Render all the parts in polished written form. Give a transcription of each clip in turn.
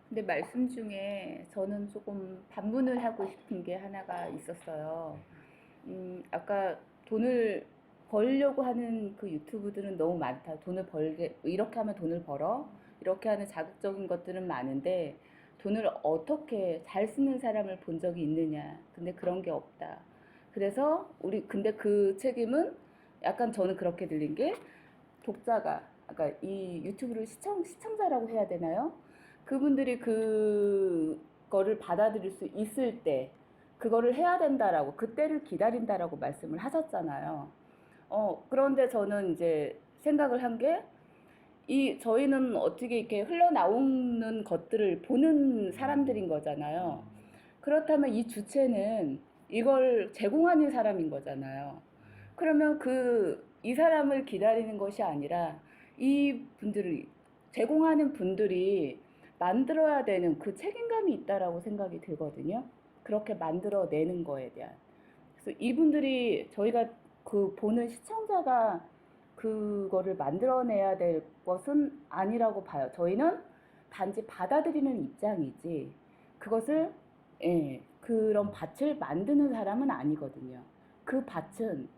근데 말씀 중에 저는 조금 반문을 하고 싶은 게 하나가 있었어요. 아까 돈을 벌려고 하는 그 유튜브들은 너무 많다. 돈을 벌게, 이렇게 하면 돈을 벌어. 이렇게 하는 자극적인 것들은 많은데 돈을 어떻게 잘 쓰는 사람을 본 적이 있느냐. 근데 그런 게 없다. 그래서 근데 그 책임은 약간 저는 그렇게 들린 게 독자가, 아까 이 유튜브를 시청자라고 해야 되나요? 그분들이 그거를 받아들일 수 있을 때 그거를 해야 된다라고, 그때를 기다린다라고 말씀을 하셨잖아요. 그런데 저는 이제 생각을 한 게, 저희는 어떻게 이렇게 흘러나오는 것들을 보는 사람들인 거잖아요. 그렇다면 이 주체는 이걸 제공하는 사람인 거잖아요. 그러면 이 사람을 기다리는 것이 아니라 이 분들을 제공하는 분들이 만들어야 되는 그 책임감이 있다라고 생각이 들거든요. 그렇게 만들어내는 거에 대한. 그래서 이분들이 저희가 그 보는 시청자가 그거를 만들어내야 될 것은 아니라고 봐요. 저희는 단지 받아들이는 입장이지 그것을 그런 밭을 만드는 사람은 아니거든요. 그 밭은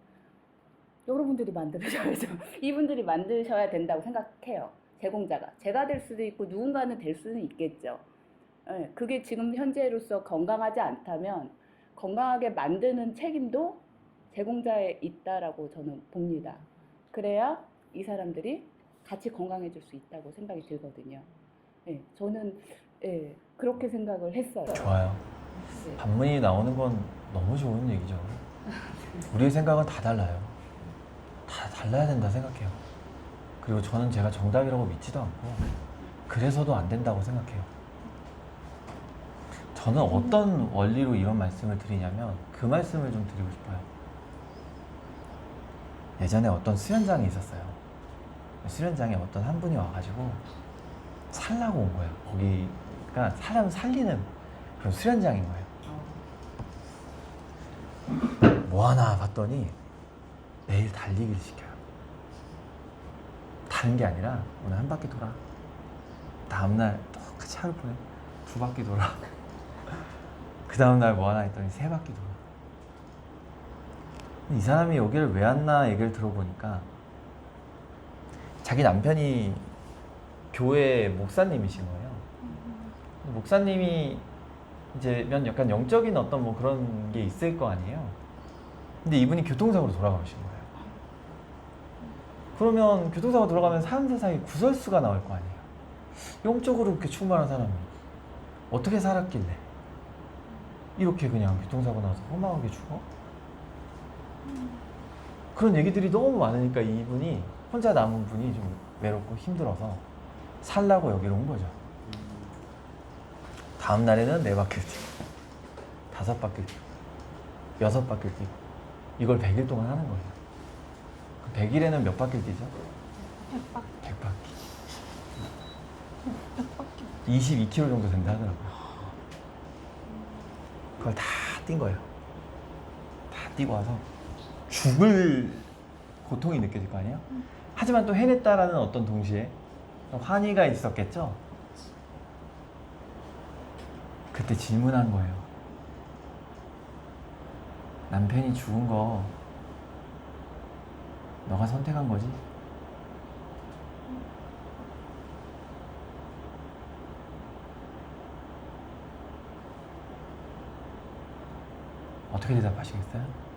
여러분들이 만들어셔야죠. 이분들이 만드셔야 된다고 생각해요. 제공자가. 제가 될 수도 있고 누군가는 될 수는 있겠죠. 그게 지금 현재로서 건강하지 않다면 건강하게 만드는 책임도 제공자에 있다라고 저는 봅니다. 그래야 이 사람들이 같이 건강해질 수 있다고 생각이 들거든요. 저는 그렇게 생각을 했어요. 좋아요. 네. 반문이 나오는 건 너무 좋은 얘기죠. 우리의 생각은 다 달라요. 다 달라야 된다 생각해요. 그리고 저는 제가 정답이라고 믿지도 않고 그래서도 안 된다고 생각해요. 저는 어떤 원리로 이런 말씀을 드리냐면 그 말씀을 좀 드리고 싶어요. 예전에 어떤 수련장이 있었어요. 수련장에 어떤 한 분이 와가지고 살라고 온 거예요. 거기가 사람 살리는 그런 수련장인 거예요. 뭐 하나 봤더니 매일 달리기를 시켜요. 다른 게 아니라 오늘 한 바퀴 돌아. 다음날 똑같이 하루 보내. 두 바퀴 돌아. 그 다음날 뭐 하나 했더니 세 바퀴 돌아. 이 사람이 여기를 왜 왔나 얘기를 들어보니까 자기 남편이 교회 목사님이신 거예요. 목사님이 이제 약간 영적인 어떤 뭐 그런 게 있을 거 아니에요. 근데 이분이 교통사고로 돌아가신 거예요. 그러면 교통사고 돌아가면 사람 세상에 구설수가 나올 거 아니에요. 영적으로 그렇게 충만한 사람이 어떻게 살았길래 이렇게 그냥 교통사고 나서 허망하게 죽어? 그런 얘기들이 너무 많으니까 이분이 혼자 남은 분이 좀 외롭고 힘들어서 살라고 여기로 온 거죠. 다음 날에는 4바퀴를 뛰고 5바퀴를 뛰고 6바퀴를 뛰고 이걸 100일 동안 하는 거예요. 100일에는 몇 바퀴를 뛰죠? 100바퀴. 22km 정도 된다 하더라고요. 그걸 다 뛴 거예요. 다 뛰고 와서 죽을 고통이 느껴질 거 아니에요? 하지만 또 해냈다라는 어떤 동시에 환희가 있었겠죠? 그때 질문한 거예요. 남편이 죽은 거 너가 선택한 거지? 어떻게 대답하시겠어요?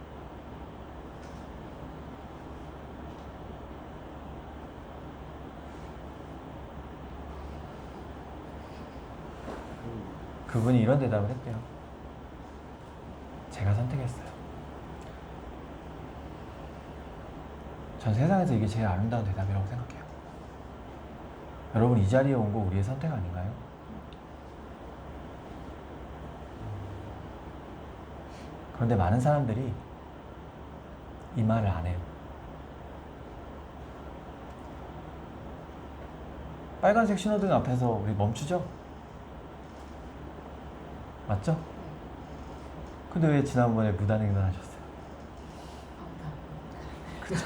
그분이 이런 대답을 했대요. 제가 선택했어요. 전 세상에서 이게 제일 아름다운 대답이라고 생각해요. 여러분, 이 자리에 온 거 우리의 선택 아닌가요? 그런데 많은 사람들이 이 말을 안 해요. 빨간색 신호등 앞에서 우리 멈추죠? 맞죠? 근데 왜 지난번에 무단횡단 하셨어요? 그쵸?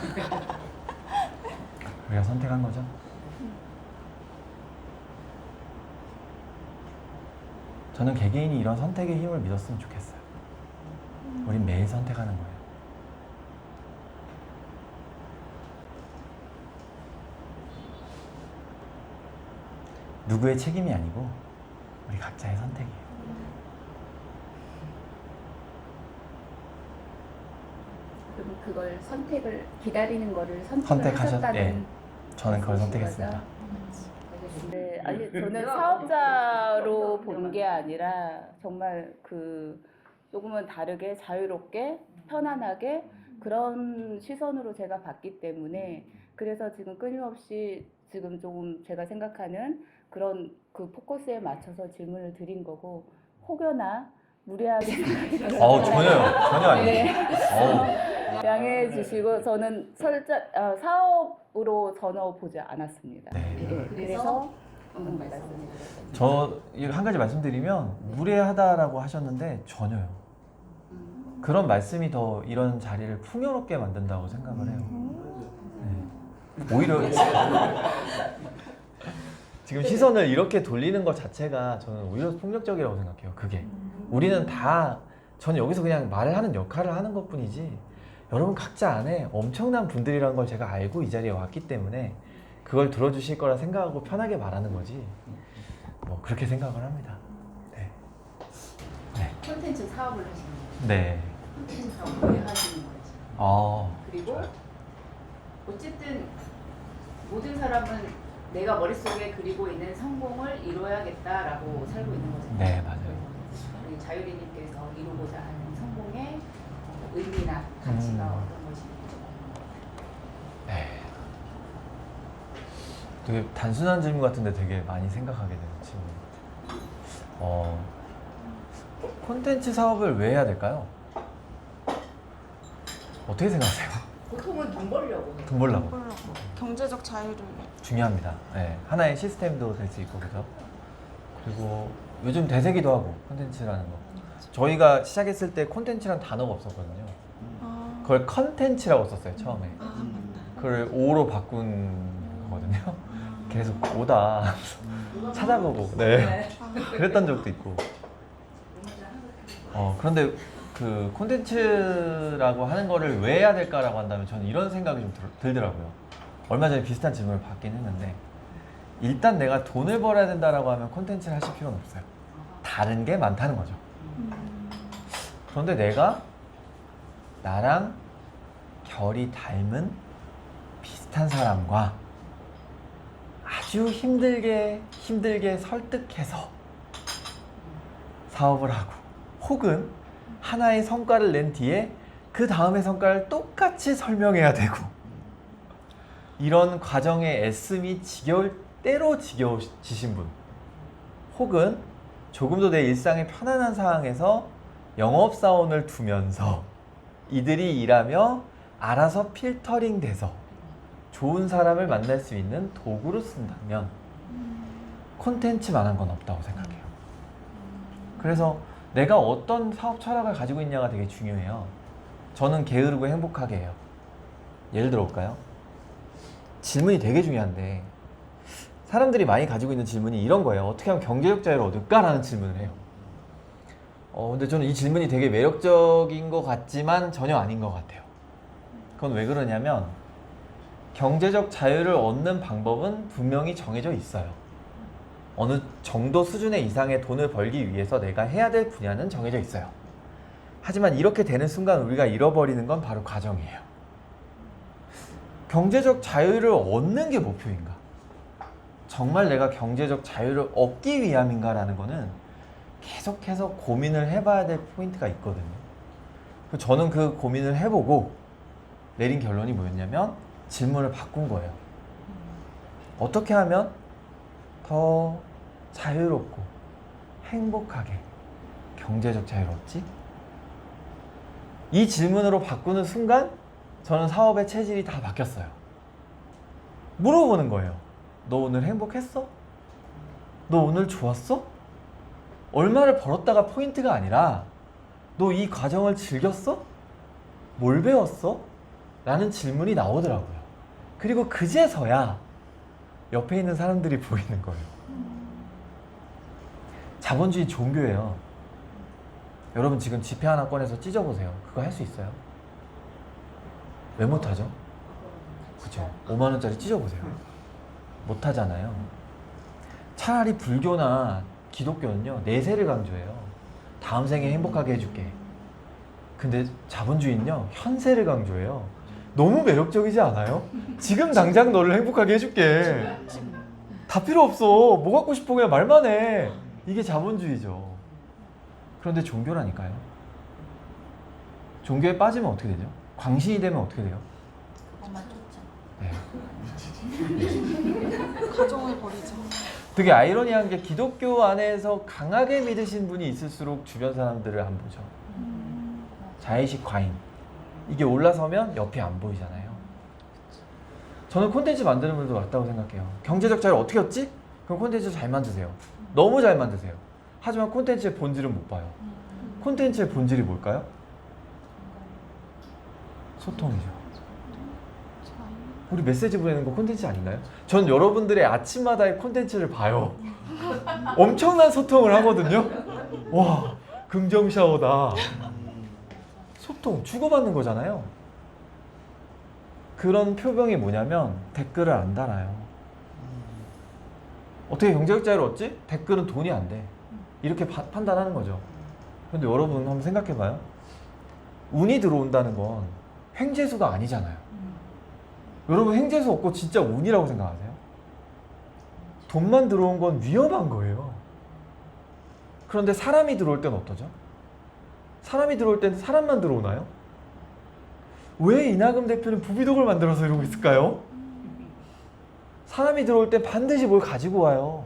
우리가 선택한 거죠? 저는 개개인이 이런 선택의 힘을 믿었으면 좋겠어요. 우린 매일 선택하는 거예요. 누구의 책임이 아니고 우리 각자의 선택이에요. 그럼 그걸 선택을 기다리는 거를 선택하셨- 선택하셨다는 예. 저는 그걸 말씀이신 선택했습니다. 거죠? 네, 아니 저는 사업자로 본 게 아니라 정말 그 조금은 다르게 자유롭게 편안하게 그런 시선으로 제가 봤기 때문에 그래서 지금 끊임없이 지금 조금 제가 생각하는 그런 그 포커스에 맞춰서 질문을 드린 거고 혹여나 무례하게 전혀 아니에요. 네. 어우, 양해해 주시고 저는 사업으로 전혀 보지 않았습니다. 네. 네, 그래서 말씀드렸습니다. 저 한 가지 말씀드리면 무례하다라고 하셨는데 전혀요. 그런 말씀이 더 이런 자리를 풍요롭게 만든다고 생각을 해요. 네. 오히려 지금 시선을 이렇게 돌리는 것 자체가 저는 오히려 폭력적이라고 생각해요. 그게 우리는 다 저는 여기서 그냥 말을 하는 역할을 하는 것뿐이지 여러분 각자 안에 엄청난 분들이라는 걸 제가 알고 이 자리에 왔기 때문에 그걸 들어주실 거라 생각하고 편하게 말하는 거지 뭐 그렇게 생각을 합니다. 네. 콘텐츠 사업을 하시는 거예요. 네. 콘텐츠 사업을 왜 하시는 거지? 그리고 어쨌든 모든 사람은 내가 머릿속에 그리고 있는 성공을 이루어야겠다라고 살고 있는 거잖아요. 네, 맞아요. 그래서 우리 자유리님께서 이루고자 하는 성공의 의미나 가치가 어떤 것인지. 네. 되게 단순한 질문 같은데 되게 많이 생각하게 되는 질문 같아요. 콘텐츠 사업을 왜 해야 될까요? 어떻게 생각하세요? 보통은 돈 벌려고. 돈 벌려고. 몰라고. 경제적 자유를 중요합니다. 네. 하나의 시스템도 될 수 있고 그죠? 그리고 요즘 대세기도 하고 콘텐츠라는 거. 저희가 시작했을 때 콘텐츠라는 단어가 없었거든요. 그걸 컨텐츠라고 썼어요 처음에. 맞다. 그걸 O로 바꾼 거거든요. 계속 오다 찾아보고 네. 그랬던 적도 있고. 그런데 그 콘텐츠라고 하는 거를 왜 해야 될까라고 한다면 저는 이런 생각이 좀 들더라고요. 얼마 전에 비슷한 질문을 받긴 했는데 일단 내가 돈을 벌어야 된다라고 하면 콘텐츠를 하실 필요는 없어요. 다른 게 많다는 거죠. 그런데 내가 나랑 결이 닮은 비슷한 사람과 아주 힘들게 설득해서 사업을 하고 혹은 하나의 성과를 낸 뒤에 그 다음의 성과를 똑같이 설명해야 되고 이런 과정에 애씀이 지겨울 때로 지겨우시신 분 혹은 조금도 내 일상의 편안한 상황에서 영업사원을 두면서 이들이 일하며 알아서 필터링 돼서 좋은 사람을 만날 수 있는 도구로 쓴다면 콘텐츠만한 건 없다고 생각해요. 그래서 내가 어떤 사업 철학을 가지고 있냐가 되게 중요해요. 저는 게으르고 행복하게 해요. 예를 들어 볼까요? 질문이 되게 중요한데 사람들이 많이 가지고 있는 질문이 이런 거예요. 어떻게 하면 경제적 자유를 얻을까라는 질문을 해요. 근데 저는 이 질문이 되게 매력적인 것 같지만 전혀 아닌 것 같아요. 그건 왜 그러냐면 경제적 자유를 얻는 방법은 분명히 정해져 있어요. 어느 정도 수준의 이상의 돈을 벌기 위해서 내가 해야 될 분야는 정해져 있어요. 하지만 이렇게 되는 순간 우리가 잃어버리는 건 바로 과정이에요. 경제적 자유를 얻는 게 목표인가? 정말 내가 경제적 자유를 얻기 위함인가라는 거는 계속해서 고민을 해봐야 될 포인트가 있거든요. 저는 그 고민을 해보고 내린 결론이 뭐였냐면 질문을 바꾼 거예요. 어떻게 하면 더 자유롭고 행복하게 경제적 자유를 얻지? 이 질문으로 바꾸는 순간 저는 사업의 체질이 다 바뀌었어요. 물어보는 거예요. 너 오늘 행복했어? 너 오늘 좋았어? 얼마를 벌었다가 포인트가 아니라 너 이 과정을 즐겼어? 뭘 배웠어? 라는 질문이 나오더라고요. 그리고 그제서야 옆에 있는 사람들이 보이는 거예요. 자본주의 종교예요. 여러분 지금 지폐 하나 꺼내서 찢어보세요. 그거 할 수 있어요? 왜 못하죠? 그죠? 5만 원짜리 찢어보세요. 못하잖아요. 차라리 불교나 기독교는요, 내세를 강조해요. 다음 생에 행복하게 해줄게. 근데 자본주의는요, 현세를 강조해요. 너무 매력적이지 않아요? 지금 당장 너를 행복하게 해줄게. 다 필요 없어. 뭐 갖고 싶어 그냥 말만 해. 이게 자본주의죠. 그런데 종교라니까요. 종교에 빠지면 어떻게 되죠? 광신이 되면 어떻게 돼요? 그것만 쫓죠. 네. 가정을 버리죠. 되게 아이러니한 게 기독교 안에서 강하게 믿으신 분이 있을수록 주변 사람들을 안 보죠. 자의식 과잉. 이게 올라서면 옆이 안 보이잖아요. 저는 콘텐츠 만드는 분도 맞다고 생각해요. 경제적 자유를 어떻게 얻지? 그럼 콘텐츠 잘 만드세요. 너무 잘 만드세요. 하지만 콘텐츠의 본질은 못 봐요. 콘텐츠의 본질이 뭘까요? 소통이죠. 우리 메시지 보내는 거 콘텐츠 아닌가요? 전 여러분들의 아침마다의 콘텐츠를 봐요. 엄청난 소통을 하거든요. 와, 긍정 샤워다. 소통, 주고받는 거잖아요. 그런 표명이 뭐냐면 댓글을 안 달아요. 어떻게 경제적 자유를 얻지? 댓글은 돈이 안 돼. 이렇게 판단하는 거죠. 근데 여러분 한번 생각해봐요. 운이 들어온다는 건 횡재수가 아니잖아요. 여러분 횡재수 없고 진짜 운이라고 생각하세요? 돈만 들어온 건 위험한 거예요. 그런데 사람이 들어올 때는 어떠죠? 사람이 들어올 때는 사람만 들어오나요? 왜 이낙연 대표는 부비독을 만들어서 이러고 있을까요? 사람이 들어올 때 반드시 뭘 가지고 와요.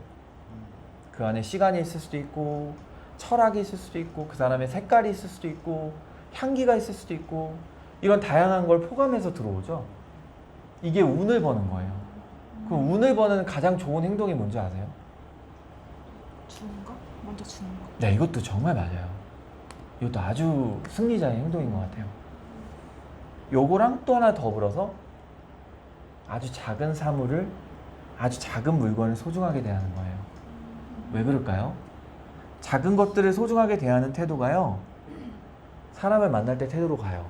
그 안에 시간이 있을 수도 있고 철학이 있을 수도 있고 그 사람의 색깔이 있을 수도 있고 향기가 있을 수도 있고 이런 다양한 걸 포함해서 들어오죠. 이게 운을 버는 거예요. 그 운을 버는 가장 좋은 행동이 뭔지 아세요? 주는 거? 먼저 주는 거. 네, 이것도 정말 맞아요. 이것도 아주 승리자의 행동인 것 같아요. 요거랑 또 하나 더불어서 아주 작은 사물을, 아주 작은 물건을 소중하게 대하는 거예요. 왜 그럴까요? 작은 것들을 소중하게 대하는 태도가요, 사람을 만날 때 태도로 가요.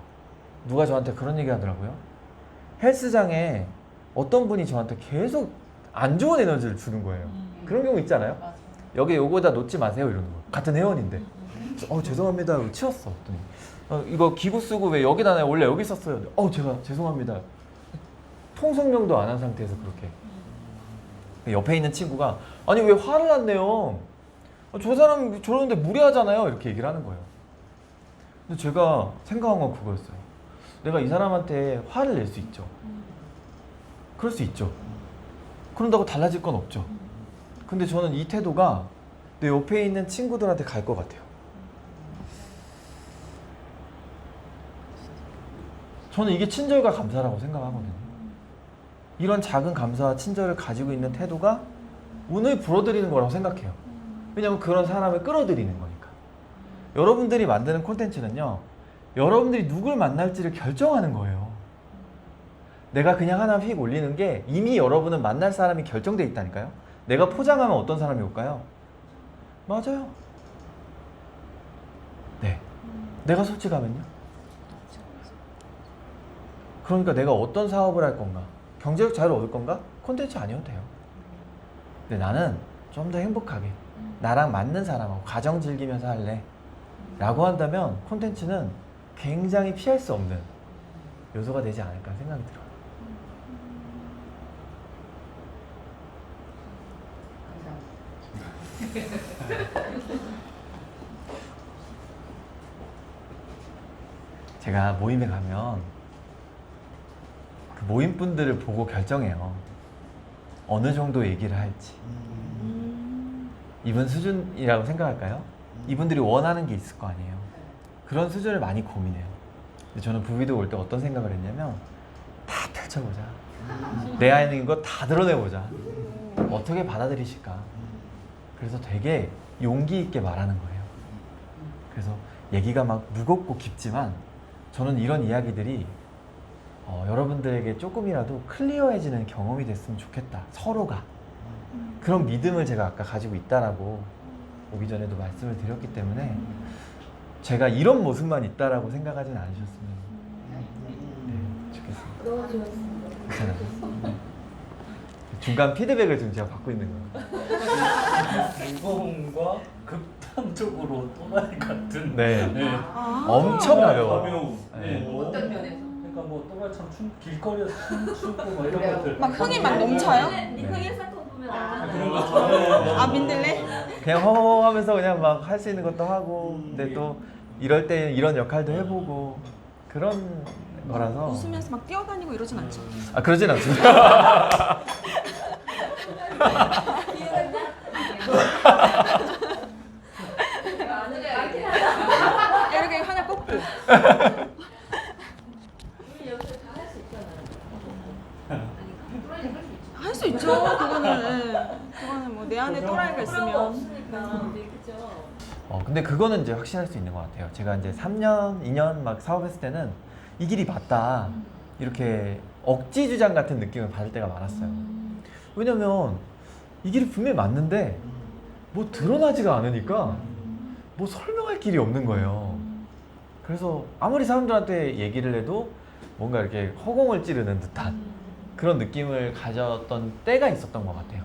누가 저한테 그런 얘기 하더라고요. 헬스장에 어떤 분이 저한테 계속 안 좋은 에너지를 주는 거예요. 그런 경우 있잖아요. 여기 요거다 놓지 마세요 이러는 거. 같은 회원인데. 죄송합니다. 치웠어. 그랬더니 이거 기구 쓰고 왜 여기다 놔요? 원래 여기 썼어요. 제가 죄송합니다. 통성명도 안 한 상태에서 그렇게. 옆에 있는 친구가 아니 왜 화를 안 내요? 저 사람 저러는데 무례하잖아요. 이렇게 얘기를 하는 거예요. 근데 제가 생각한 건 그거였어요. 내가 이 사람한테 화를 낼 수 있죠. 그럴 수 있죠. 그런다고 달라질 건 없죠. 근데 저는 이 태도가 내 옆에 있는 친구들한테 갈 것 같아요. 저는 이게 친절과 감사라고 생각하거든요. 이런 작은 감사와 친절을 가지고 있는 태도가 운을 불어들이는 거라고 생각해요. 왜냐하면 그런 사람을 끌어들이는 거니까. 여러분들이 만드는 콘텐츠는요, 여러분들이 누굴 만날지를 결정하는 거예요. 내가 그냥 하나 휙 올리는 게 이미 여러분은 만날 사람이 결정돼 있다니까요. 내가 포장하면 어떤 사람이 올까요? 맞아요. 네. 내가 솔직하면요. 그러니까 내가 어떤 사업을 할 건가? 경제적 자유를 얻을 건가? 콘텐츠 아니어도 돼요. 근데 나는 좀 더 행복하게 나랑 맞는 사람하고 가정 즐기면서 할래 라고 한다면 콘텐츠는 굉장히 피할 수 없는 요소가 되지 않을까 생각이 들어요. 제가 모임에 가면 그 모임 분들을 보고 결정해요. 어느 정도 얘기를 할지. 이분 수준이라고 생각할까요? 이분들이 원하는 게 있을 거 아니에요. 그런 수준을 많이 고민해요. 근데 저는 부비도 올 때 어떤 생각을 했냐면 다 펼쳐보자. 내 안에 있는 거 다 드러내보자. 어떻게 받아들이실까? 그래서 되게 용기 있게 말하는 거예요. 그래서 얘기가 막 무겁고 깊지만 저는 이런 이야기들이 여러분들에게 조금이라도 클리어해지는 경험이 됐으면 좋겠다. 서로가. 그런 믿음을 제가 아까 가지고 있다라고 오기 전에도 말씀을 드렸기 때문에 제가 이런 모습만 있다라고 생각하진 않으셨으면 좋겠습니다. 너무 좋았습니다. 중간 피드백을 지금 제가 받고 있는 거예요. 무거움과 극단적으로 또라이 같은. 네. 네. 엄청 가벼워. 가벼움. 네. 어떤 면에서? 그러니까 뭐 또라이처럼 길거리에서 춤추고 뭐 이런 그래요? 것들. 막 흥이 막 넘쳐요? 흥의 사건 보면 그런 것처럼. 아 민들레? 그냥 허허하면서 그냥 막 할 수 있는 것도 하고, 근데 또 이럴 때 이런 역할도 해보고 그런 거라서. 웃으면서 막 뛰어다니고 이러진 않죠? 아 그러진 않습니다. 이렇게 하나 꽂고 할 수 있죠. 그거는 뭐 내 안에 또라이가 있으면 근데 그거는 이제 확신할 수 있는 것 같아요. 제가 이제 3년, 2년 막 사업했을 때는 이 길이 맞다 이렇게 억지 주장 같은 느낌을 받을 때가 많았어요. 왜냐면 이 길이 분명히 맞는데 뭐 드러나지가 않으니까 뭐 설명할 길이 없는 거예요. 그래서 아무리 사람들한테 얘기를 해도 뭔가 이렇게 허공을 찌르는 듯한 그런 느낌을 가졌던 때가 있었던 것 같아요.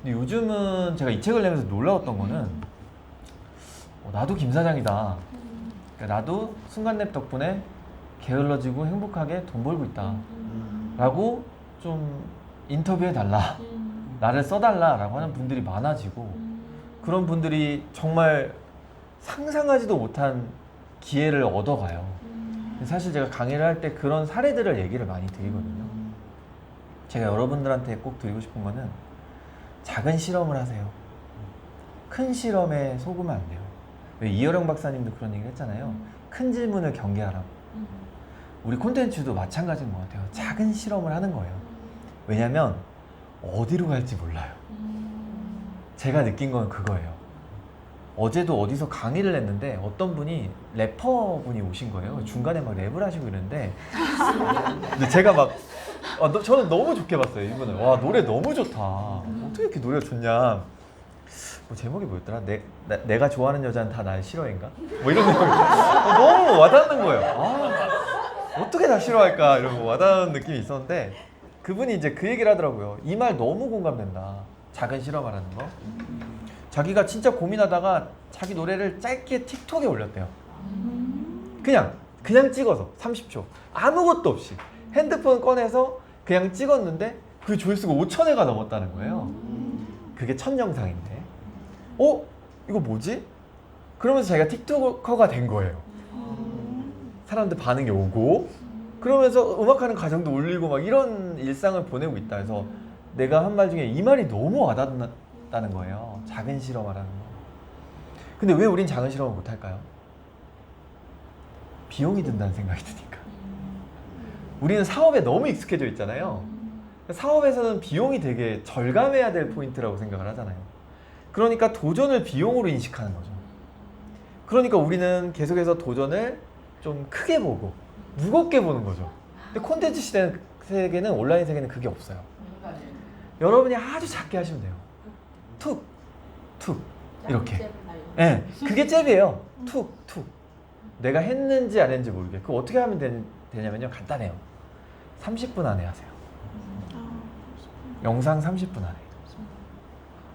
근데 요즘은 제가 이 책을 내면서 놀라웠던 거는 나도 김 사장이다. 그러니까 나도 순간랩 덕분에 게을러지고 행복하게 돈 벌고 있다. 라고 좀 인터뷰해달라. 나를 써달라라고 하는 분들이 많아지고 그런 분들이 정말 상상하지도 못한 기회를 얻어가요. 사실 제가 강의를 할 때 그런 사례들을 얘기를 많이 드리거든요. 제가 여러분들한테 꼭 드리고 싶은 거는 작은 실험을 하세요. 큰 실험에 속으면 안 돼요. 왜 이어령 박사님도 그런 얘기를 했잖아요. 큰 질문을 경계하라고. 우리 콘텐츠도 마찬가지인 것 같아요. 작은 실험을 하는 거예요. 왜냐면 어디로 갈지 몰라요. 제가 느낀 건 그거예요. 어제도 어디서 강의를 했는데 어떤 분이 래퍼분이 오신 거예요. 중간에 막 랩을 하시고 이러는데 근데 제가 막 저는 너무 좋게 봤어요. 이분을. 와 노래 너무 좋다. 어떻게 이렇게 노래가 좋냐. 뭐 제목이 뭐였더라? 내가 좋아하는 여자는 다 날 싫어인가? 뭐 이런 느낌. 너무 와닿는 거예요. 어떻게 다 싫어할까? 이러고 와닿는 느낌이 있었는데 그분이 이제 그 얘기를 하더라고요. 이 말 너무 공감된다. 작은 실험하라는 거. 자기가 진짜 고민하다가 자기 노래를 짧게 틱톡에 올렸대요. 그냥 찍어서 30초 아무것도 없이 핸드폰 꺼내서 그냥 찍었는데 그 조회수가 5,000회가 넘었다는 거예요. 그게 첫 영상인데 이거 뭐지? 그러면서 자기가 틱토커가 된 거예요. 사람들 반응이 오고 그러면서 음악하는 과정도 올리고 막 이런 일상을 보내고 있다. 그래서 내가 한 말 중에 이 말이 너무 와닿았다는 거예요. 작은 실험하라는 거. 근데 왜 우린 작은 실험을 못할까요? 비용이 든다는 생각이 드니까. 우리는 사업에 너무 익숙해져 있잖아요. 사업에서는 비용이 되게 절감해야 될 포인트라고 생각을 하잖아요. 그러니까 도전을 비용으로 인식하는 거죠. 그러니까 우리는 계속해서 도전을 좀 크게 보고 무겁게 보는 거죠. 근데 콘텐츠 세계는 온라인 세계는 그게 없어요. 여러분이 아주 작게 하시면 돼요. 툭, 툭 이렇게. 네, 그게 잽이에요. 툭, 툭. 내가 했는지 안 했는지 모르게. 그거 어떻게 하면 되냐면요. 간단해요. 30분 안에 하세요. 영상 30분 안에.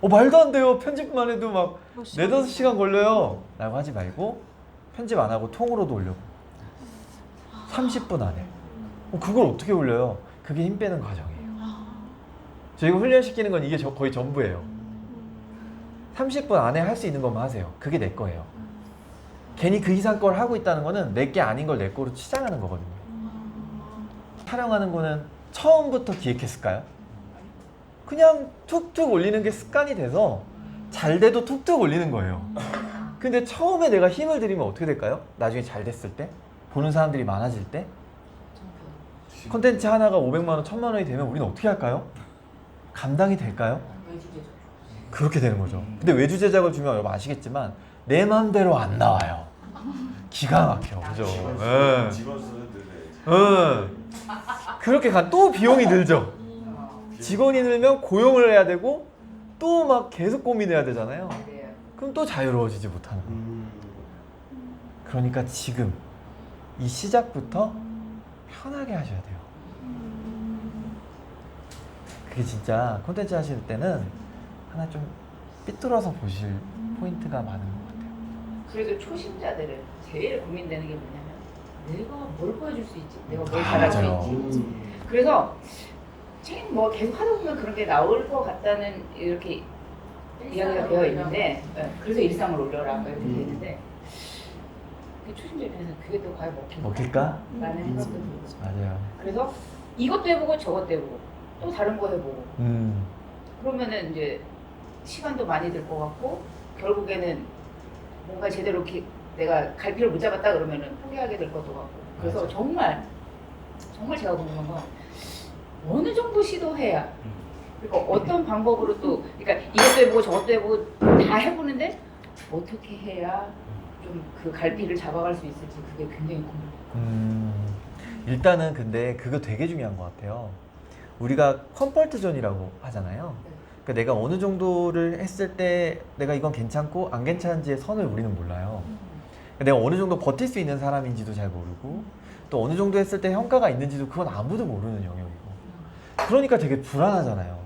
말도 안 돼요. 편집만 해도 막 4-5시간 걸려요. 라고 하지 말고 편집 안 하고 통으로도 올려고. 30분 안에. 그걸 어떻게 올려요? 그게 힘 빼는 과정이에요. 저희가 훈련시키는 건 이게 거의 전부예요. 30분 안에 할 수 있는 것만 하세요. 그게 내 거예요. 괜히 그 이상 걸 하고 있다는 거는 내 게 아닌 걸 내 거로 치장하는 거거든요. 촬영하는 거는 처음부터 기획했을까요? 그냥 툭툭 올리는 게 습관이 돼서 잘 돼도 툭툭 올리는 거예요. 근데 처음에 내가 힘을 들이면 어떻게 될까요? 나중에 잘 됐을 때? 보는 사람들이 많아질 때? 콘텐츠 하나가 500만 원, 1000만 원이 되면 우리는 어떻게 할까요? 감당이 될까요? 그렇게 되는 거죠. 근데 외주 제작을 주면 여러분 아시겠지만 내 맘대로 안 나와요. 기가 막혀. 그죠? 직원 수는 늘려야지. 그렇게 또 비용이 늘죠. 직원이 늘면 고용을 해야 되고 또 막 계속 고민해야 되잖아요. 그럼 또 자유로워지지 못하는 거예요. 그러니까 지금 이 시작부터 편하게 하셔야 돼요. 그게 진짜 콘텐츠 하실 때는 하나 좀 삐뚤어서 보실 포인트가 많은 것 같아요. 그래도 초심자들은 제일 고민되는 게 뭐냐면 내가 뭘 보여줄 수 있지? 내가 뭘 아, 잘할 수 맞아요. 있지? 그래서 책 뭐 계속 하다 보면 그런 게 나올 것 같다는 이렇게 이야기가 되어 있는데 그래서 일상을 올려라 이렇게 되어 있는데 초심자 입장에서 그게 또 과연 먹힐까? 라는 생각도 들고 맞아요. 그래서 이것도 해보고 저것도 해보고 또 다른 거 해보고 그러면은 이제 시간도 많이 들 것 같고 결국에는 뭔가 제대로 이렇게 내가 갈피를 못 잡았다 그러면은 포기하게 될 것도 같고 그래서 맞아. 정말 제가 궁금한 건 어느 정도 시도해야 그러니까 어떤 방법으로 또 그러니까 이것도 해보고 저것도 해보고 다 해보는데 어떻게 해야 좀 그 갈피를 잡아갈 수 있을지 그게 굉장히 궁금해요. 일단은 근데 그거 되게 중요한 것 같아요. 우리가 컴포트 존이라고 하잖아요. 그러니까 내가 어느 정도를 했을 때 내가 이건 괜찮고 안 괜찮은지의 선을 우리는 몰라요. 그러니까 내가 어느 정도 버틸 수 있는 사람인지도 잘 모르고 또 어느 정도 했을 때 평가가 있는지도 그건 아무도 모르는 영역이고 그러니까 되게 불안하잖아요.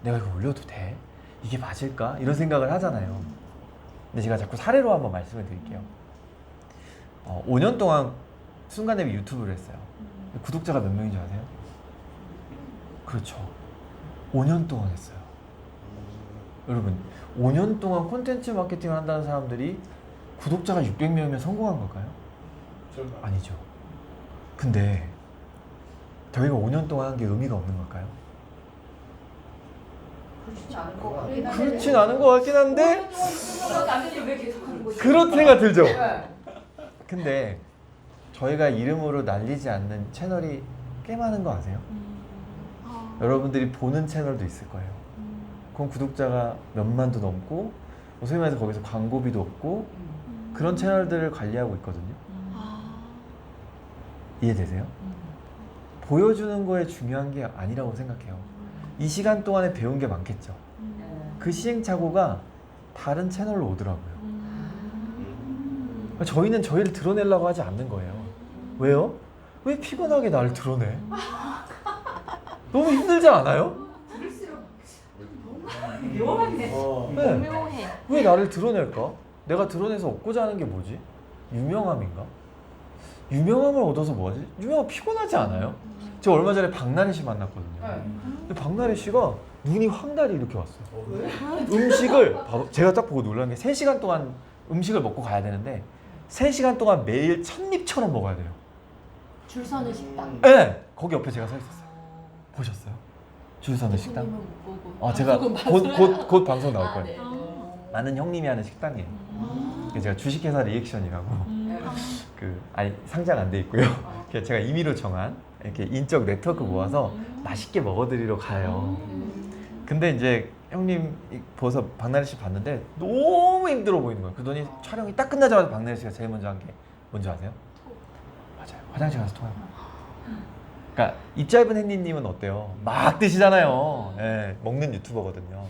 내가 이거 올려도 돼? 이게 맞을까? 이런 생각을 하잖아요. 근데 제가 자꾸 사례로 한번 말씀을 드릴게요. 5년 동안 순간내비 유튜브를 했어요. 구독자가 몇 명인 줄 아세요? 그렇죠. 5년 동안 했어요. 여러분 5년 동안 콘텐츠 마케팅을 한다는 사람들이 구독자가 600명이면 성공한 걸까요? 아니죠. 근데 저희가 5년 동안 한 게 의미가 없는 걸까요? 그렇지 않은 것 같긴 한데 그렇진 않은 것 같긴 한데 왜 계속 하는 거지? 그런 생각 들죠? 네. 근데 저희가 이름으로 날리지 않는 채널이 꽤 많은 거 아세요? 여러분들이 보는 채널도 있을 거예요. 그럼 구독자가 몇만도 넘고 소위 말해서 거기서 광고비도 없고 그런 채널들을 관리하고 있거든요. 이해되세요? 보여주는 거에 중요한 게 아니라고 생각해요. 이 시간 동안에 배운 게 많겠죠. 그 시행착오가 다른 채널로 오더라고요. 저희는 저희를 드러내려고 하지 않는 거예요. 왜요? 왜 피곤하게 나를 드러내? 너무 힘들지 않아요? 묘하네. 네. 묘해. 왜 나를 드러낼까? 내가 드러내서 얻고자 하는 게 뭐지? 유명함인가? 유명함을 얻어서 뭐하지? 유명함 피곤하지 않아요? 제가 얼마 전에 박나래 씨 만났거든요. 근데 박나래 씨가 눈이 황달이 이렇게 왔어요. 음식을 제가 딱 보고 놀란 게 3시간 동안 음식을 먹고 가야 되는데 3시간 동안 매일 첫입처럼 먹어야 돼요. 줄 서는 식당. 네! 거기 옆에 제가 서 있었어요. 보셨어요? 줄 서는 식당? 대표님은 못 보고. 제가 방송은 곧 방송 나올 아, 거예요. 네. 많은 형님이 하는 식당이에요. 그래서 제가 주식회사 리액션이라고 아니 상장 안 돼 있고요. 그래서 제가 임의로 정한 이렇게 인적 네트워크 모아서 맛있게 먹어드리러 가요. 근데 이제 형님 보서 박나래 씨 봤는데 너무 힘들어 보이는 거예요. 그러더니 촬영이 딱 끝나자마자 박나래 씨가 제일 먼저 한 게 뭔지 아세요? 맞아요. 화장실 가서 토해요. 그러니까 입 짧은 햇니님은 어때요? 막 드시잖아요. 예, 먹는 유튜버거든요.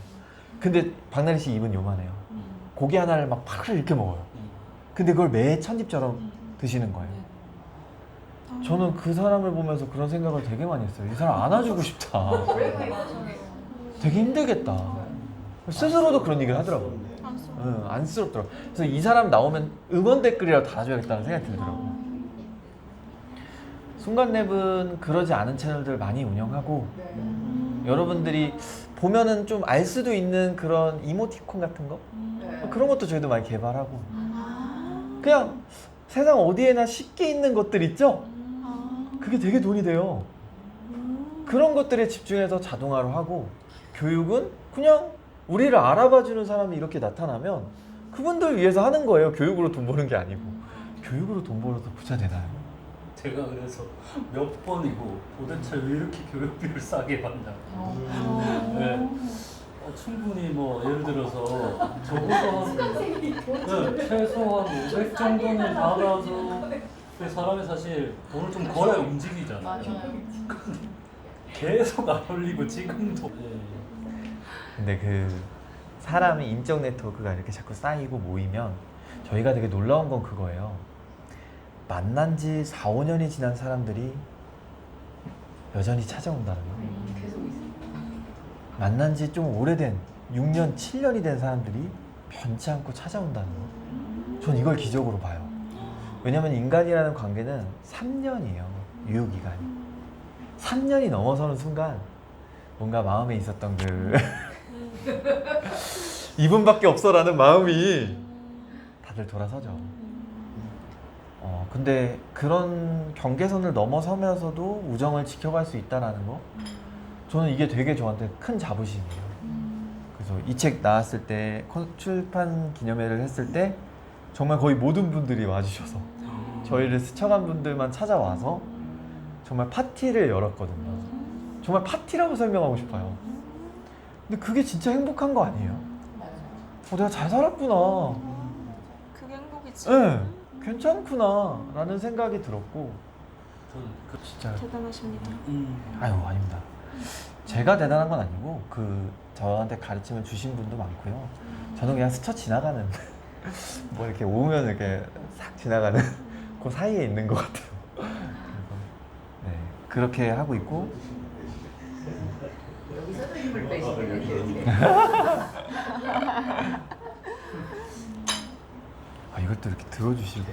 근데 박나래 씨 입은 요만해요. 고기 하나를 막 팍 이렇게 먹어요. 근데 그걸 매 첫입처럼 드시는 거예요. 저는 그 사람을 보면서 그런 생각을 되게 많이 했어요. 이 사람 안아주고 싶다. 되게 힘들겠다. 스스로도 그런 얘기를 하더라고요. 안쓰럽더라고요. 그래서 이 사람 나오면 응원 댓글이라도 달아줘야겠다는 생각이 들더라고요. 순간랩은 그러지 않은 채널들 많이 운영하고 여러분들이 보면은 좀 알 수도 있는 그런 이모티콘 같은 거 그런 것도 저희도 많이 개발하고 그냥 세상 어디에나 쉽게 있는 것들 있죠? 그게 되게 돈이 돼요. 그런 것들에 집중해서 자동화로 하고 교육은 그냥 우리를 알아봐주는 사람이 이렇게 나타나면 그분들 위해서 하는 거예요. 교육으로 돈 버는 게 아니고. 교육으로 돈 벌어서 부자 되나요? 제가 그래서 몇 번이고 도대체 왜 이렇게 교육비를 싸게 받냐. 네. 충분히 뭐 예를 들어서 적어도 한 최소한 500 정도는 받아서 그 사람이 사실 돈을 좀 벌어야 움직이잖아요. 계속 안 올리고 지금도. 근데 그 사람이 인적 네트워크가 이렇게 자꾸 쌓이고 모이면 저희가 되게 놀라운 건 그거예요. 만난 지 4, 5년이 지난 사람들이 여전히 찾아온다는 거. 계속 있어. 만난 지 좀 오래된 6년, 7년이 된 사람들이 변치 않고 찾아온다는 거. 전 이걸 기적으로 봐요. 왜냐면 인간이라는 관계는 3년이에요. 유효기간이. 3년이 넘어서는 순간 뭔가 마음에 있었던 그 이분밖에 없어라는 마음이 다들 돌아서죠. 근데 그런 경계선을 넘어서면서도 우정을 지켜갈 수 있다는 거, 저는 이게 되게 저한테 큰 자부심이에요. 그래서 이 책 나왔을 때, 출판 기념회를 했을 때 정말 거의 모든 분들이 와주셔서 저희를 스쳐간 분들만 찾아와서 정말 파티를 열었거든요. 정말 파티라고 설명하고 싶어요. 근데 그게 진짜 행복한 거 아니에요? 내가 잘 살았구나. 그게 행복이지. 네, 괜찮구나 라는 생각이 들었고, 저는 진짜 대단하십니다. 아유 아닙니다. 제가 대단한 건 아니고 저한테 가르침을 주신 분도 많고요. 저는 그냥 스쳐 지나가는 뭐 이렇게 오면 이렇게 싹 지나가는 그 사이에 있는 것 같아요. 그래서 네, 그렇게 하고 있고, 여기서도 힘을 빼시네. 이것도 이렇게 들어주시고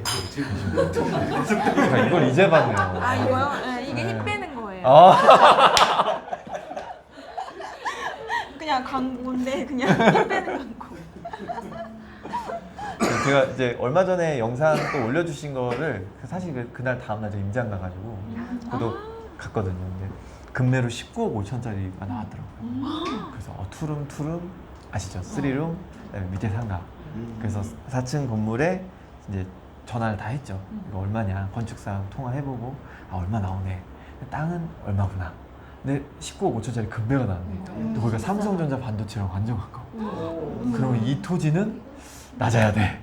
제가 이걸 이제 봤네요. 아 이거요? 네, 이게 네. 힘 빼는 거예요. 아, 그냥 광고인데 그냥 힘 빼는 광고. 제가 이제 얼마 전에 영상 또 올려주신 거를 사실 그날 다음날 저 임장 가가지고 그도 갔거든요. 근데 금매로 19억 5천짜리가 나왔더라고요. 그래서 투룸 아시죠? 3룸 그다음에 밑에 상가. 그래서 4층 건물에 이제 전화를 다 했죠. 이거 얼마냐? 건축사랑 통화해보고 얼마 나오네. 땅은 얼마구나. 근데 19억 5천짜리 금매가 나왔네. 근데 거기가 삼성전자 반도체랑 완전 가까워. 그러면 이 토지는 낮아야 돼.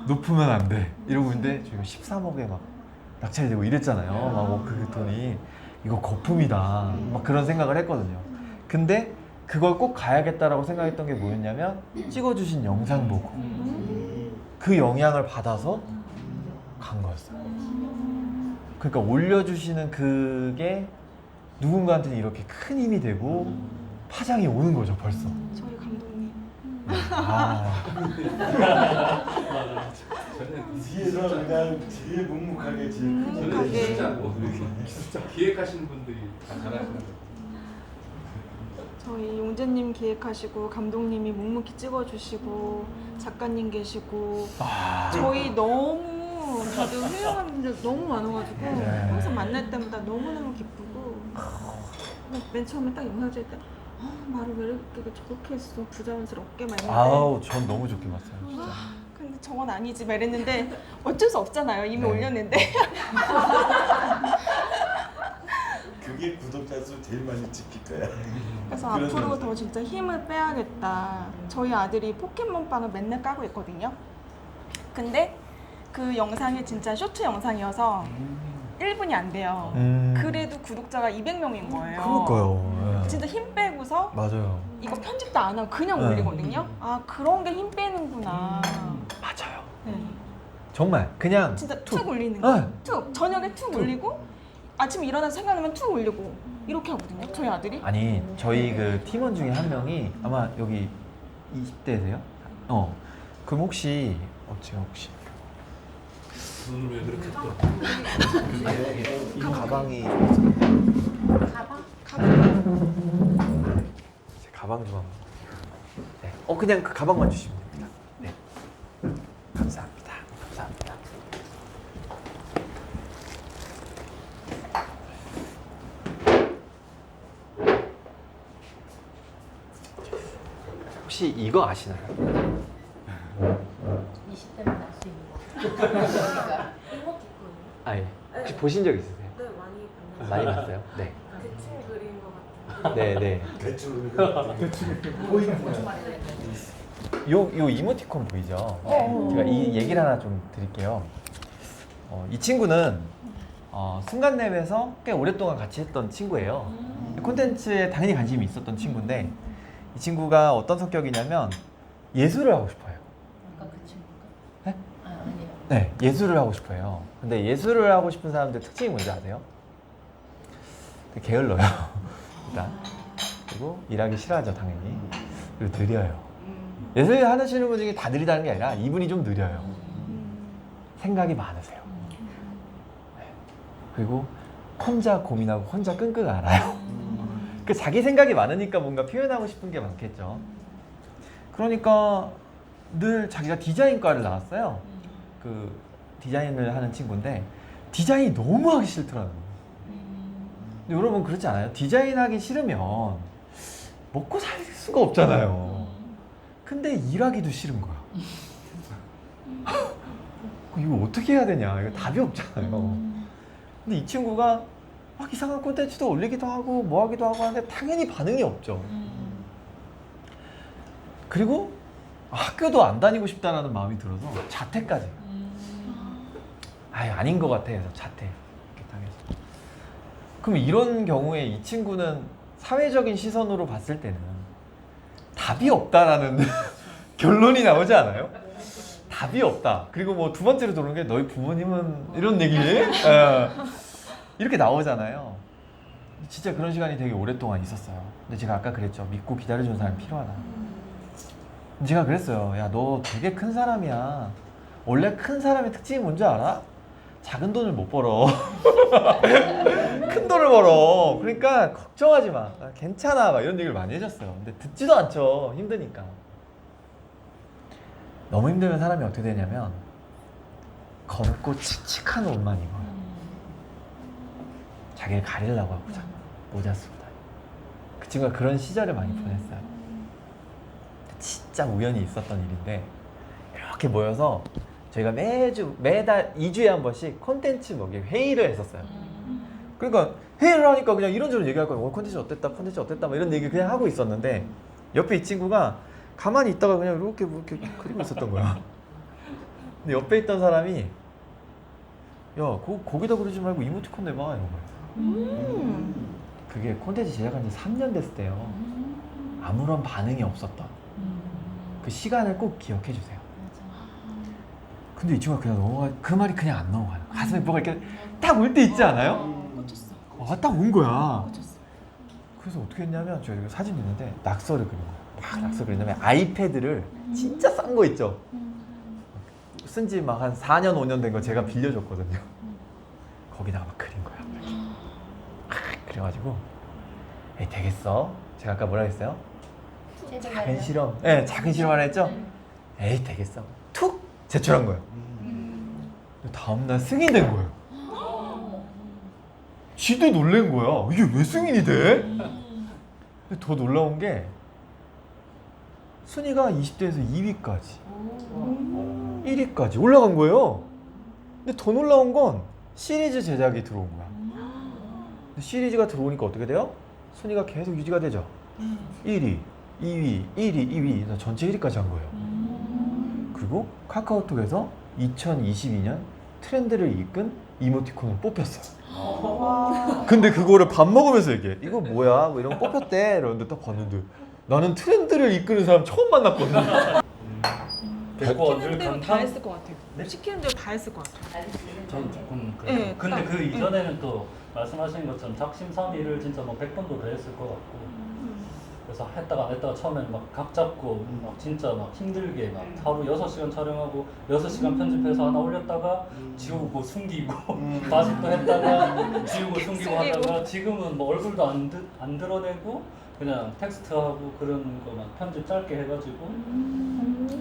높으면 안 돼. 이러고 있는데 저희가 13억에 막 낙찰이 되고 이랬잖아요. 막 그 돈이 이거 거품이다. 막 그런 생각을 했거든요. 근데 그걸 꼭 가야겠다라고 생각했던 게 뭐였냐면 찍어주신 영상 보고 그 영향을 받아서 간 거였어요. 그러니까 올려주시는 그게 누군가한테는 이렇게 큰 힘이 되고 파장이 오는 거죠, 벌써. 저희 감독님. 뒤에서 그냥 제일 묵묵하게 제일 큰 저는 소리. 진짜 진짜 기획하시는 분들이 다 잘하시는 거예요. 저희 용재님 기획하시고 감독님이 묵묵히 찍어주시고 작가님 계시고 저희 너무 다들 훌륭한 분들 너무 많아가지고 항상 만날 때마다 너무너무 기쁘고 맨 처음에 딱 영상 찍을 때 말을 왜 이렇게 저렇게 했어 부자연스럽게 막 했는데 아우, 전 너무 좋게 봤어요, 진짜. 근데 저건 아니지 막 이랬는데 어쩔 수 없잖아요 이미 네. 올렸는데 그게 구독자 수 제일 많이 찍힐 거야. 그래서 그런 앞으로 점에서. 더 진짜 힘을 빼야겠다. 저희 아들이 포켓몬빵을 맨날 까고 있거든요. 근데 그 영상이 진짜 쇼트 영상이어서 1분이 안 돼요. 그래도 구독자가 200명인 거예요. 그러니까요. 진짜 힘 빼고서 맞아요. 이거 편집도 안 하고 그냥 네. 올리거든요. 아 그런 게 힘 빼는구나. 맞아요. 네. 정말 그냥 진짜 툭. 툭 올리는 거. 네. 툭 저녁에 툭 올리고 아침에 일어나서 생각나면 툭 올리고 이렇게 하거든요. 저희 아들이. 아니, 저희 그 팀원 중에 한 명이 아마 여기 20대세요? 그럼 혹시 제가 혹시 눈을 왜 그렇게 떠? 이 가방이 제 가방 좀 한번. 네. 그냥 그 가방만 주시면 됩니다. 네. 감사합니다. 감사합니다. 혹시 이거 아시나요? 20대는 알 수 있는 거. 예. 혹시 보신 적 있으세요? 네, 많이 봤는데 많이 봤어요? 네. 대충 그린 것 같아요. 네, 네. 대충 보이는구나. 요 이모티콘 보이죠? 제가 이 얘기를 하나 좀 드릴게요. 이 친구는 순간랩에서 꽤 오랫동안 같이 했던 친구예요. 콘텐츠에 당연히 관심이 있었던 친구인데 이 친구가 어떤 성격이냐면 예술을 하고 싶어요. 아까 그 친구가? 네? 아니에요. 네, 예술을 하고 싶어요. 근데 예술을 하고 싶은 사람들 특징이 뭔지 아세요? 되게 게을러요. 일단. 그리고 일하기 싫어하죠, 당연히. 그리고 느려요. 예술 하시는 분 중에 다 느리다는 게 아니라 이분이 좀 느려요. 생각이 많으세요. 네. 그리고 혼자 고민하고 혼자 끙끙 앓아요. 그 자기 생각이 많으니까 뭔가 표현하고 싶은 게 많겠죠. 그러니까 늘 자기가 디자인과를 나왔어요. 그 디자인을 하는 친구인데 디자인이 너무 하기 싫더라고요. 근데 여러분 그렇지 않아요? 디자인하기 싫으면 먹고 살 수가 없잖아요. 근데 일하기도 싫은 거야. 이거 어떻게 해야 되냐? 이거 답이 없잖아요. 근데 이 친구가 막 이상한 콘텐츠도 올리기도 하고 뭐 하기도 하고 하는데 당연히 반응이 없죠. 그리고 학교도 안 다니고 싶다라는 마음이 들어서 자퇴까지. 아닌 것 같아 해서 자퇴. 이렇게 당해서. 그럼 이런 경우에 이 친구는 사회적인 시선으로 봤을 때는 답이 없다라는 결론이 나오지 않아요? 답이 없다. 그리고 뭐 두 번째로 들어오는 게 너희 부모님은 이런 얘기? 이렇게 나오잖아요. 진짜 그런 시간이 되게 오랫동안 있었어요. 근데 제가 아까 그랬죠. 믿고 기다려주는 사람이 필요하다. 제가 그랬어요. 야, 너 되게 큰 사람이야. 원래 큰 사람의 특징이 뭔지 알아? 작은 돈을 못 벌어. 큰 돈을 벌어. 그러니까 걱정하지 마. 괜찮아. 막 이런 얘기를 많이 해줬어요. 근데 듣지도 않죠. 힘드니까. 너무 힘들면 사람이 어떻게 되냐면 검고 칙칙한 옷만 입어요. 자기를 가리려고 하고 자꾸 모자 쓰고 다녀요. 그 친구가 그런 시절을 많이 보냈어요. 진짜 우연히 있었던 일인데 이렇게 모여서 저희가 매달 2주에 한 번씩 콘텐츠 회의를 했었어요. 그러니까 회의를 하니까 그냥 이런저런 얘기할 거예요. 콘텐츠 어땠다, 콘텐츠 어땠다, 뭐 이런 얘기 그냥 하고 있었는데 옆에 이 친구가 가만히 있다가 그냥 이렇게 그리고 있었던 거야. 근데 옆에 있던 사람이 야, 거기다 그러지 말고 이모티콘 내봐 이런 거예요. 그게 콘텐츠 제작한 지 3년 됐을 때요. 아무런 반응이 없었던 그 시간을 꼭 기억해 주세요. 근데 이 친구가 그냥 넘어가, 그 말이 그냥 안 넘어가요. 가슴에 뭐가 이렇게 딱 올 때 있지 않아요? 딱 온 거야. 그래서 어떻게 했냐면 저희가 사진 있는데 낙서를 그린 거예요. 막 낙서 그린 다음에 아이패드를 진짜 싼 거 있죠. 쓴 지 막 한 4년 5년 된 거 제가 빌려줬거든요. 거기다가 막 그린 거야. 그래가지고 에이 되겠어. 제가 아까 뭐라 했어요? 작은 실험. 네, 작은 실험 하나 했죠? 에이 되겠어. 툭 제출한 거예요. 다음날 승인된 거예요. 지도 놀란 거야. 이게 왜 승인이 돼? 근데 더 놀라운 게 순위가 20대에서 2위까지 1위까지 올라간 거예요. 근데 더 놀라운 건 시리즈 제작이 들어온 거야. 근데 시리즈가 들어오니까 어떻게 돼요? 순위가 계속 유지가 되죠. 1위, 2위, 1위, 2위 전체 1위까지 한 거예요. 그리고 카카오톡에서 2022년 트렌드를 이끈 이모티콘을 뽑혔어요. 근데 그거를 밥 먹으면서 얘기해. 이거 뭐야? 뭐 이런 거 뽑혔대. 이러는데 딱 봤는데 나는 트렌드를 이끄는 사람 처음 만났거든요. 시키는 대로 다 했을 것 같아요. 시키는 대로 다 했을 것 같아요. 전 조금 그래요. 네, 근데 딱, 그 이전에는 또 말씀하신 것처럼 작심삼일을 진짜 뭐 100번도 더 했을 것 같고 그래서 했다가 안 했다가 처음에는 막 각 잡고 막 진짜 막 힘들게 막 하루 6시간 촬영하고 6시간 편집해서 하나 올렸다가 지우고 숨기고 다시 또 했다가 지우고 숨기고 하다가 지금은 뭐 얼굴도 안 드러내고 그냥 텍스트하고 그런 거만 편집 짧게 해가지고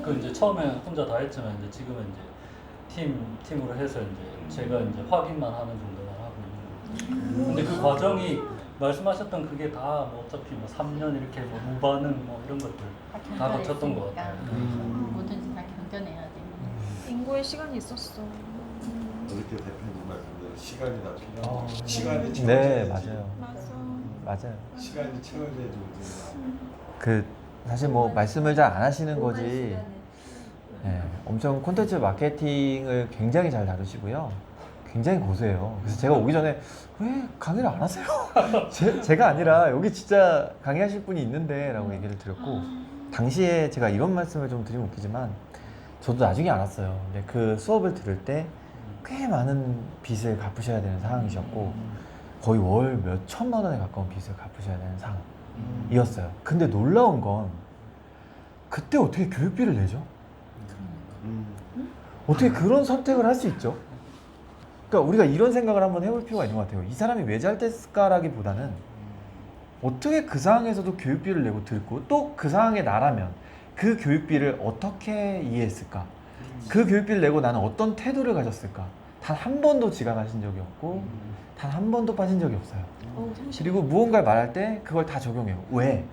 그 이제 처음에 혼자 다 했지만 이제 지금은 이제 팀으로 해서 이제 제가 이제 확인만 하는 정도만 하고 있는 거죠. 근데 그 과정이 말씀하셨던 그게 다 뭐 어차피 뭐 3년 이렇게 뭐 무반응 뭐 이런 것들 다 거쳤던 것 같아요. 뭐든지 다 견뎌내야 돼. 인고의 시간이 있었어. 이렇게 대표님 말씀대로 시간이 다 필요하고 시간이 채워져야지. 네, 맞아요. 맞아요. 시간이 채워져야지 우리가. 그 사실 뭐 말씀을 잘 안 하시는 거지. 네, 엄청 콘텐츠 마케팅을 굉장히 잘 다루시고요. 굉장히 고수해요. 그래서 제가 오기 전에 왜 강의를 안 하세요? 제가 아니라 여기 진짜 강의하실 분이 있는데 라고 얘기를 드렸고 당시에 제가 이런 말씀을 좀 드리면 웃기지만 저도 나중에 알았어요. 근데 그 수업을 들을 때 꽤 많은 빚을 갚으셔야 되는 상황이셨고 거의 월 몇 천만 원에 가까운 빚을 갚으셔야 되는 상황이었어요. 근데 놀라운 건 그때 어떻게 교육비를 내죠? 어떻게 그런 선택을 할 수 있죠? 그러니까 우리가 이런 생각을 한번 해볼 필요가 있는 것 같아요. 이 사람이 왜 잘 됐을까라기보다는 어떻게 그 상황에서도 교육비를 내고 들고 또 그 상황에 나라면 그 교육비를 어떻게 이해했을까? 그 교육비를 내고 나는 어떤 태도를 가졌을까? 단 한 번도 지각하신 적이 없고 단 한 번도 빠진 적이 없어요. 그리고 무언가를 말할 때 그걸 다 적용해요. 왜?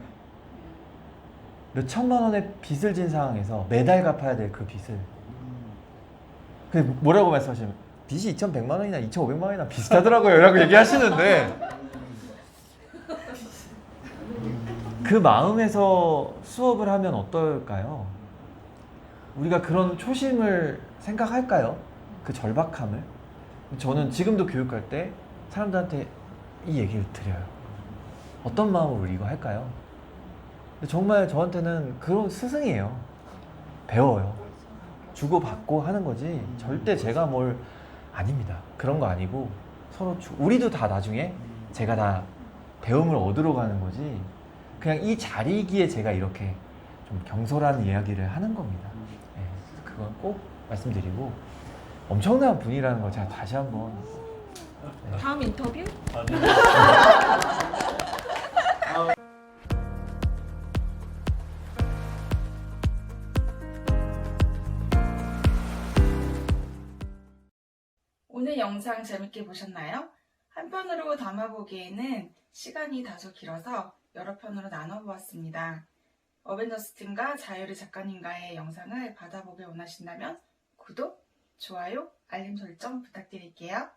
몇 천만 원의 빚을 진 상황에서 매달 갚아야 될 그 빚을 뭐라고 말씀하시면 빚이 2,100만 원이나 2,500만 원이나 비슷하더라고요 라고 얘기하시는데 그 마음에서 수업을 하면 어떨까요? 우리가 그런 초심을 생각할까요? 그 절박함을? 저는 지금도 교육할 때 사람들한테 이 얘기를 드려요. 어떤 마음으로 이거 할까요? 근데 정말 저한테는 그런 스승이에요. 배워요. 주고받고 하는 거지 절대 제가 뭘 아닙니다. 그런 거 아니고 서로 우리도 다 나중에 제가 다 배움을 얻으러 가는 거지 그냥 이 자리기에 제가 이렇게 좀 경솔한 이야기를 하는 겁니다. 네, 그건 꼭 말씀드리고 엄청난 분이라는 걸 제가 다시 한번 네. 다음 인터뷰? 아니. 오늘 영상 재밌게 보셨나요? 한편으로 담아보기에는 시간이 다소 길어서 여러 편으로 나눠보았습니다. 어벤져스 팀과 자유리 작가님과의 영상을 받아보길 원하신다면 구독, 좋아요, 알림 설정 부탁드릴게요.